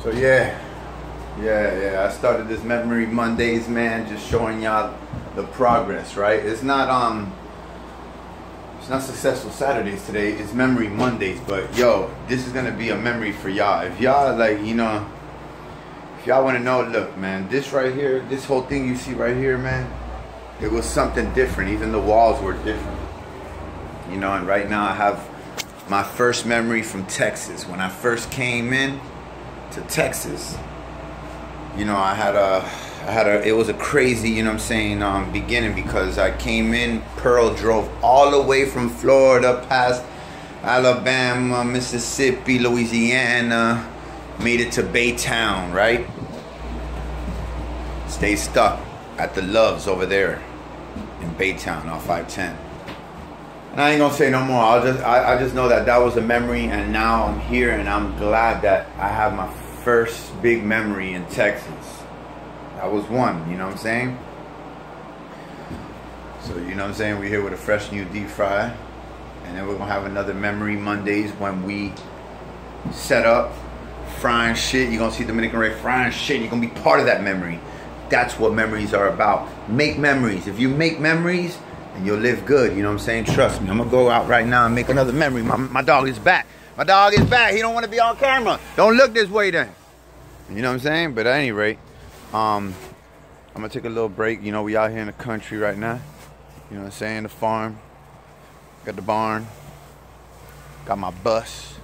So yeah. I started this Memory Mondays, man, just showing y'all the progress, right? It's not Successful Saturdays today. It's Memory Mondays, but yo, this is gonna be a memory for y'all. If y'all if y'all want to know, look, man, this right here, this whole thing you see right here, man, it was something different. Even the walls were different, and right now I have my first memory from Texas. When I first came in to Texas, it was a crazy, beginning, because I came in, Pearl drove all the way from Florida past Alabama, Mississippi, Louisiana, made it to Baytown, right? Stayed stuck at the Loves over there in Baytown off 510. And I ain't gonna say no more. I just know that was a memory, and now I'm here, and I'm glad that I have my first big memory in Texas. That was one, you know what I'm saying? So, we're here with a fresh new deep fry. And then we're gonna have another Memory Mondays when we set up frying shit. You're gonna see Dominican Rey frying shit. You're gonna be part of that memory. That's what memories are about. Make memories. If you make memories, then you'll live good, you know what I'm saying? Trust me. I'm gonna go out right now and make another memory. My dog is back. My dog is back. He don't want to be on camera. Don't look this way then. You know what I'm saying? But at any rate, I'm gonna take a little break. We out here in the country right now. You know what I'm saying? The farm. Got the barn. Got my bus.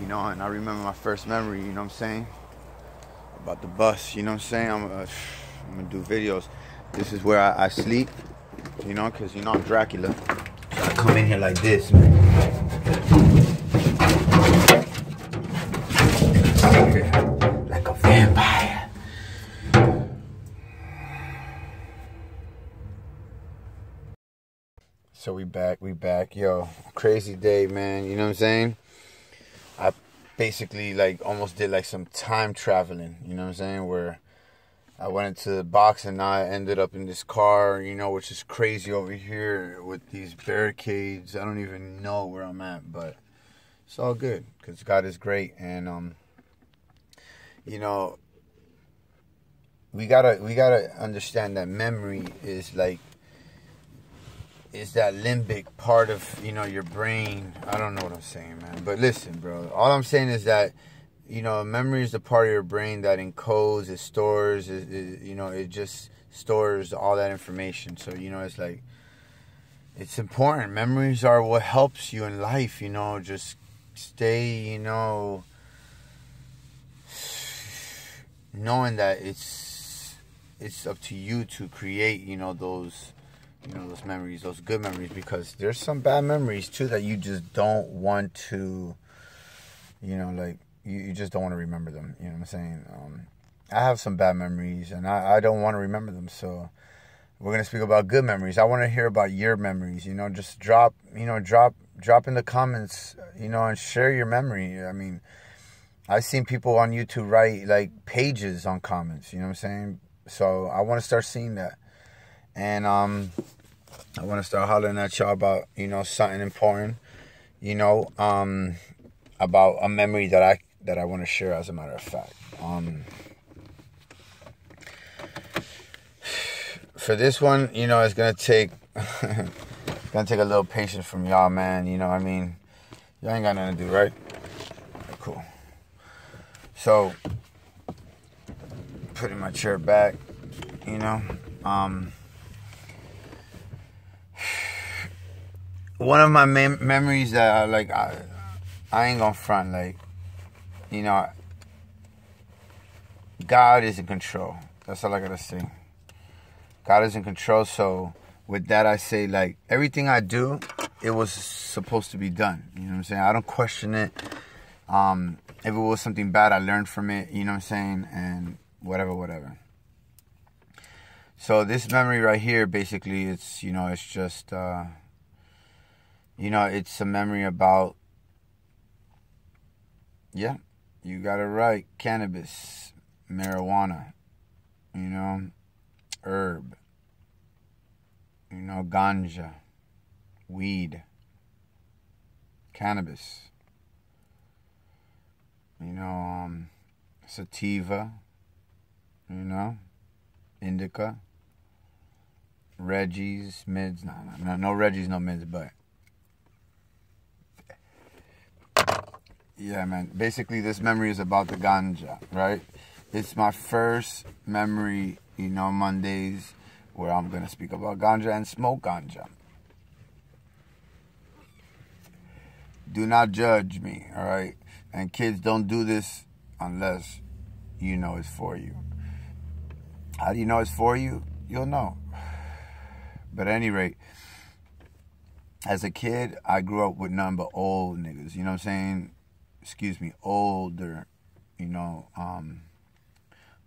And I remember my first memory, you know what I'm saying? About the bus, you know what I'm saying? I'm gonna do videos. This is where I sleep, because I'm Dracula. So I come in here like this, man. Like a vampire. So we back. Yo, crazy day, man. You know what I'm saying? I basically almost did some time traveling, you know what I'm saying? Where I went into the box and now I ended up in this car, which is crazy over here with these barricades. I don't even know where I'm at, but it's all good because God is great. And, we gotta understand that memory is that limbic part of, your brain. I don't know what I'm saying, man. But listen, bro. All I'm saying is that, memory is the part of your brain that encodes, it stores, it just stores all that information. So, it's important. Memories are what helps you in life, just stay, knowing that it's up to you to create, those memories, those good memories, because there's some bad memories too that you just don't want to, you just don't want to remember them. You know what I'm saying? I have some bad memories and I don't want to remember them. So we're going to speak about good memories. I want to hear about your memories, just drop in the comments, and share your memory. I mean, I've seen people on YouTube write pages on comments, you know what I'm saying? So I want to start seeing that. And I want to start hollering at y'all about, something important, about a memory that I want to share, as a matter of fact. For this one, it's going to take a little patience from y'all, man. Y'all ain't got nothing to do, right? Cool. So, putting my chair back, one of my memories that I ain't gonna front, God is in control. That's all I gotta say. God is in control. So with that, I say everything I do, it was supposed to be done. You know what I'm saying? I don't question it. If it was something bad, I learned from it. You know what I'm saying? And whatever. So this memory right here, basically, it's it's just it's a memory about, you got it right, cannabis, marijuana, herb, ganja, weed, cannabis, sativa, indica, Reggie's, mids. No Reggie's, no mids, but yeah, man. Basically, this memory is about the ganja, right? It's my first memory, Mondays, where I'm going to speak about ganja and smoke ganja. Do not judge me, all right? And kids, don't do this unless you know it's for you. How do you know it's for you? You'll know. But at any rate, as a kid, I grew up with nothing but old niggas, you know what I'm saying? Excuse me, older,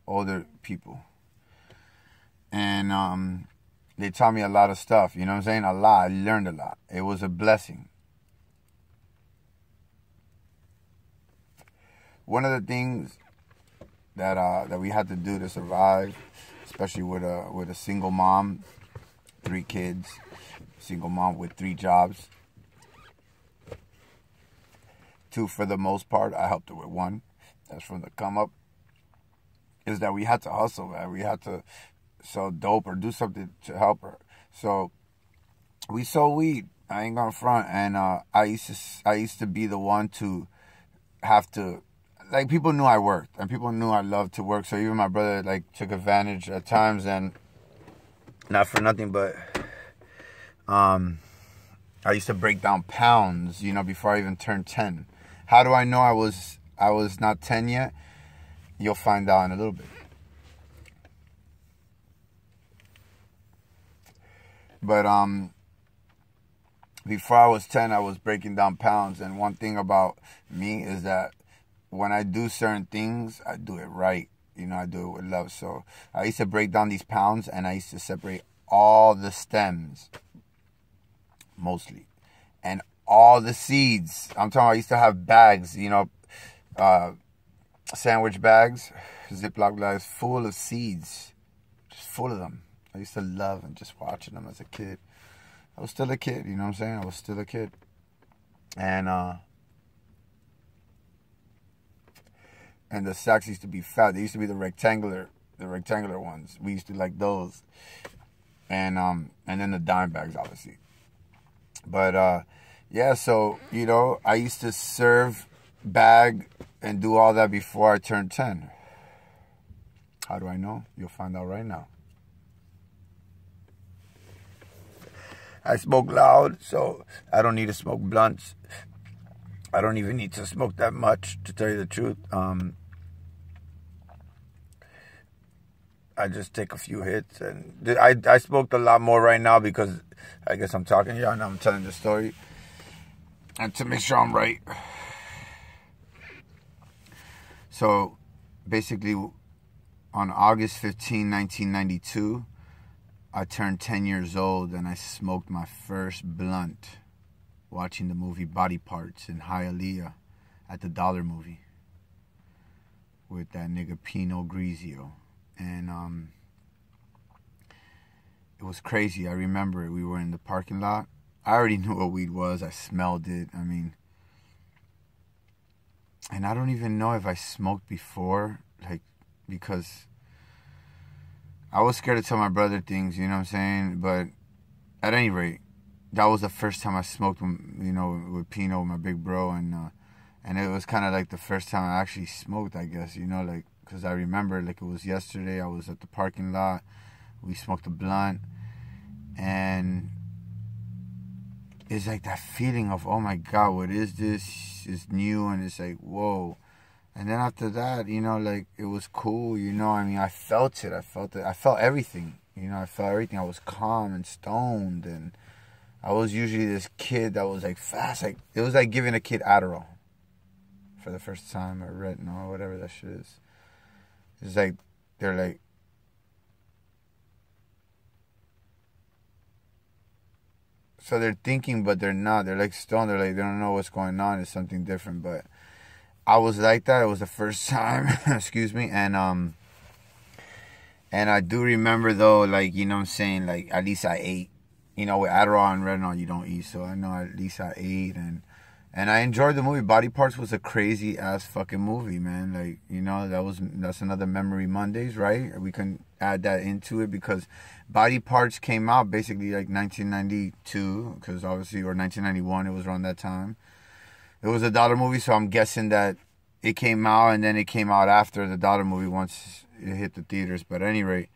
older people. And they taught me a lot of stuff, you know what I'm saying? A lot. I learned a lot. It was a blessing. One of the things that we had to do to survive, especially with a single mom, 3 kids, single mom with 3 jobs. 2 for the most part. I helped her with 1. That's from the come up. Is that we had to hustle, man. We had to sell dope or do something to help her. So we sold weed. I ain't gonna front. And I used to be the one to have to. Like, people knew I worked, and people knew I loved to work, so even my brother, took advantage at times, and not for nothing, but I used to break down pounds, before I even turned 10. How do I know I was not 10 yet? You'll find out in a little bit. But before I was 10, I was breaking down pounds, and one thing about me is that when I do certain things, I do it right. I do it with love. So I used to break down these pounds, and I used to separate all the stems, mostly, and all the seeds. I'm talking about I used to have bags, sandwich bags, Ziploc bags full of seeds, just full of them. I used to love and just watching them as a kid. I was still a kid, you know what I'm saying? I was still a kid. And the sacks used to be fat. They used to be the rectangular ones. We used to like those. And then the dime bags, obviously. But yeah, so I used to serve, bag, and do all that before I turned 10. How do I know? You'll find out right now. I smoke loud, so I don't need to smoke blunts. I don't even need to smoke that much, to tell you the truth. I just take a few hits, and I smoked a lot more right now because I guess I'm talking here and I'm telling the story, and to make sure I'm right. So basically, on August 15, 1992, I turned 10 years old, and I smoked my first blunt watching the movie Body Parts in Hialeah at the Dollar Movie with that nigga Pino Grigio. And it was crazy. I remember it. We were in the parking lot. I already knew what weed was. I smelled it. And I don't even know if I smoked before, because I was scared to tell my brother things, you know what I'm saying? But at any rate, that was the first time I smoked, with Pino, with my big bro, and it was kind of like the first time I actually smoked, I guess, because I remember, it was yesterday. I was at the parking lot. We smoked a blunt, and it's like that feeling of, oh my God, what is this? It's new, and it's like, whoa. And then after that, it was cool, I felt it. I felt everything, I felt everything. I was calm and stoned, and I was usually this kid that was fast. It was like giving a kid Adderall for the first time, or retinol, or whatever that shit is. It's like, they're like, so they're thinking, but they're not. They're like stoned. They're like, they don't know what's going on. It's something different. But I was like that. It was the first time. Excuse me. And I do remember, though, what I'm saying, at least I ate. With Adderall and retinol, you don't eat. So I know at least I ate, and And I enjoyed the movie. Body Parts was a crazy ass fucking movie, man. Like, you know, that's another Memory Mondays, right? We can add that into it because Body Parts came out basically like 1992, because obviously, or 1991, it was around that time. It was a dollar movie, so I'm guessing that it came out and then it came out after the dollar movie once it hit the theaters. But at any rate,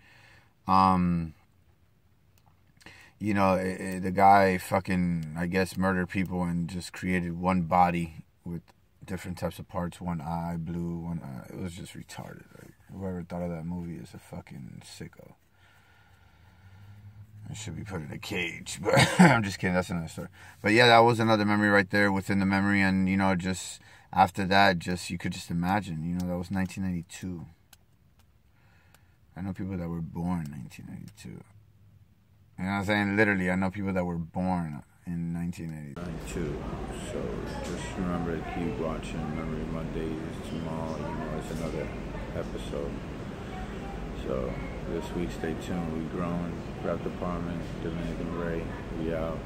you know, the guy fucking, I guess, murdered people and just created one body with different types of parts. One eye, blue, one eye. It was just retarded. Like, whoever thought of that movie is a fucking sicko. I should be put in a cage, but I'm just kidding. That's another story. But yeah, that was another memory right there within the memory. And, you know, just after that, just, you could just imagine, you know, that was 1992. I know people that were born in 1992. You know what I'm saying? Literally, I know people that were born in 1982. So just remember to keep watching Memory Mondays. Tomorrow, you know, it's another episode. So this week, stay tuned. We growing. Rap Department, Dominican Rey. We out.